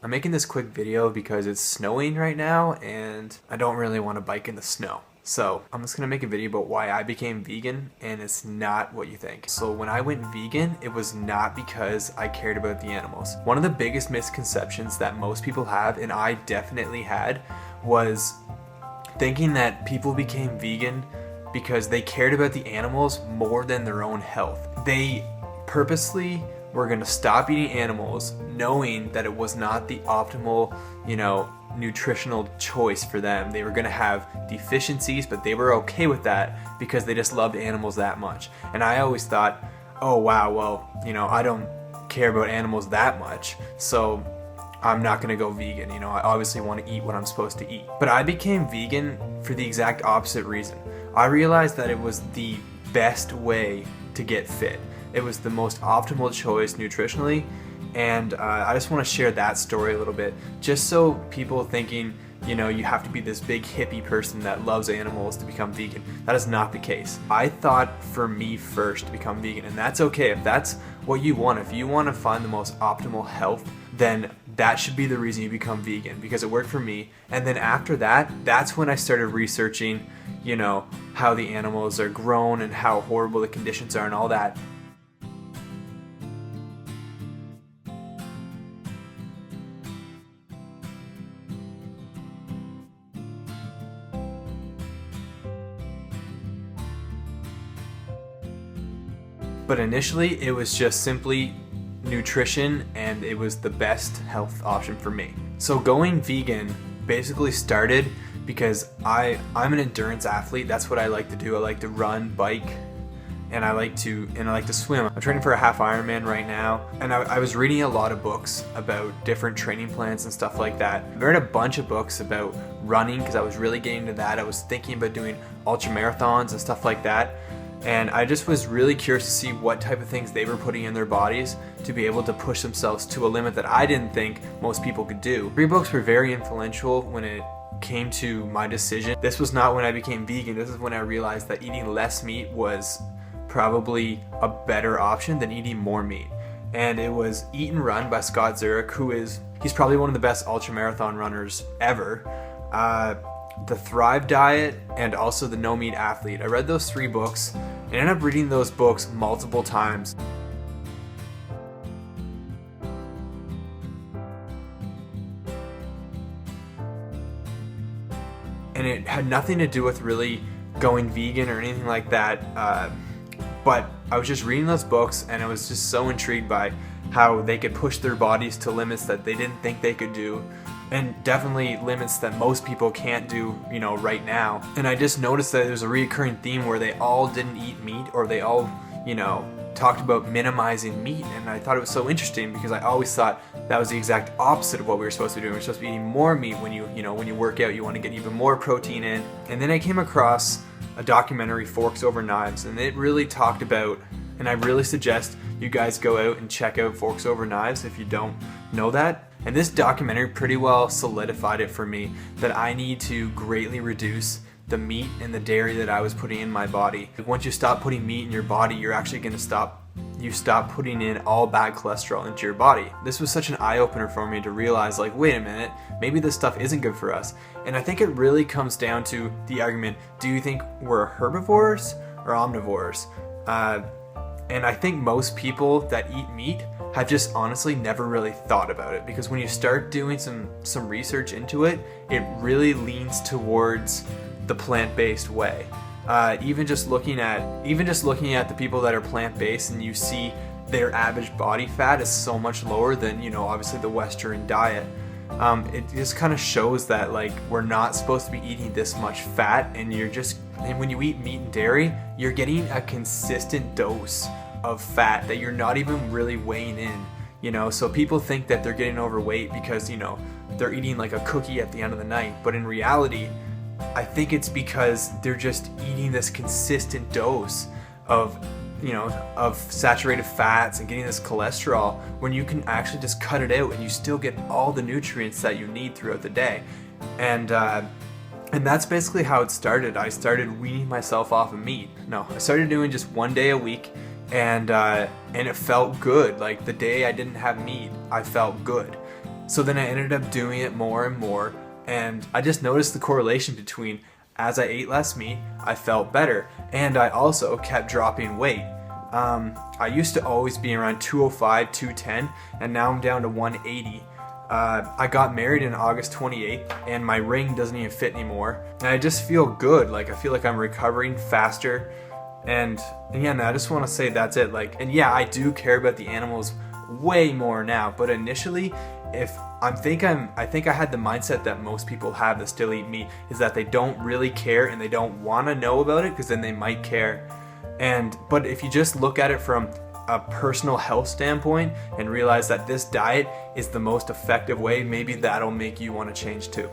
I'm making this quick video because it's snowing right now and I don't really want to bike in the snow. So I'm just gonna make a video about why I became vegan, and it's not what you think. So when I went vegan, it was not because I cared about the animals. One of the biggest misconceptions that most people have, and I definitely had, was thinking that people became vegan because they cared about the animals more than their own health. They purposely were gonna stop eating animals knowing that it was not the optimal, nutritional choice for them. They were gonna have deficiencies, but they were okay with that because they just loved animals that much. And I always thought, oh wow, well, I don't care about animals that much, so I'm not gonna go vegan. I obviously want to eat what I'm supposed to eat. But I became vegan for the exact opposite reason. I realized that it was the best way to get fit. It was the most optimal choice nutritionally, and I just want to share that story a little bit, just so people thinking, you have to be this big hippie person that loves animals to become vegan. That is not the case. I thought for me first to become vegan, and that's okay. If that's what you want, if you want to find the most optimal health, then that should be the reason you become vegan, because it worked for me. And then after that, that's when I started researching, how the animals are grown and how horrible the conditions are and all that. But initially, it was just simply nutrition, and it was the best health option for me. So going vegan basically started because I'm an endurance athlete. That's what I like to do. I like to run, bike, and I like to swim. I'm training for a half Ironman right now, and I was reading a lot of books about different training plans and stuff like that. I read a bunch of books about running because I was really getting into that. I was thinking about doing ultra marathons and stuff like that. And I just was really curious to see what type of things they were putting in their bodies to be able to push themselves to a limit that I didn't think most people could do. Three books were very influential when it came to my decision. This was not when I became vegan. This is when I realized that eating less meat was probably a better option than eating more meat. And it was Eat and Run by Scott Zurek, he's probably one of the best ultramarathon runners ever. The Thrive Diet, and also the No Meat Athlete. I read those three books and ended up reading those books multiple times. And it had nothing to do with really going vegan or anything like that, but I was just reading those books and I was just so intrigued by how they could push their bodies to limits that they didn't think they could do, and definitely limits that most people can't do, right now. And I just noticed that there's a recurring theme where they all didn't eat meat, or they all, talked about minimizing meat. And I thought it was so interesting because I always thought that was the exact opposite of what we were supposed to be doing. We're supposed to be eating more meat. When you work out, you want to get even more protein in. And then I came across a documentary, Forks Over Knives, and it really talked about, and I really suggest you guys go out and check out Forks Over Knives if you don't know that. And this documentary pretty well solidified it for me that I need to greatly reduce the meat and the dairy that I was putting in my body. Once you stop putting meat in your body, you're actually going to stop putting in all bad cholesterol into your body. This was such an eye-opener for me to realize, wait a minute, maybe this stuff isn't good for us. And I think it really comes down to the argument, do you think we're herbivores or omnivores? And I think most people that eat meat have just honestly never really thought about it, because when you start doing some research into it, it really leans towards the plant-based way. Even just looking at the people that are plant-based, and you see their average body fat is so much lower than obviously the Western diet. It just kind of shows that we're not supposed to be eating this much fat, and when you eat meat and dairy, you're getting a consistent dose of fat that you're not even really weighing in. So people think that they're getting overweight because they're eating a cookie at the end of the night, but in reality I think it's because they're just eating this consistent dose of saturated fats and getting this cholesterol, when you can actually just cut it out and you still get all the nutrients that you need throughout the day. And that's basically how it started. I started weaning myself off of meat. No, I started doing just one day a week, and it felt good. The day I didn't have meat, I felt good. So then I ended up doing it more and more, and I just noticed the correlation between as I ate less meat, I felt better, and I also kept dropping weight. I used to always be around 205, 210, and now I'm down to 180. I got married in August 28th, and my ring doesn't even fit anymore, and I just feel good. Like, I feel like I'm recovering faster, and yeah, man, I just want to say that's it. Like, and yeah, I do care about the animals way more now, but initially, I think I had the mindset that most people have that still eat meat, is that they don't really care and they don't want to know about it, because then they might care. But if you just look at it from a personal health standpoint and realize that this diet is the most effective way, maybe that'll make you want to change too.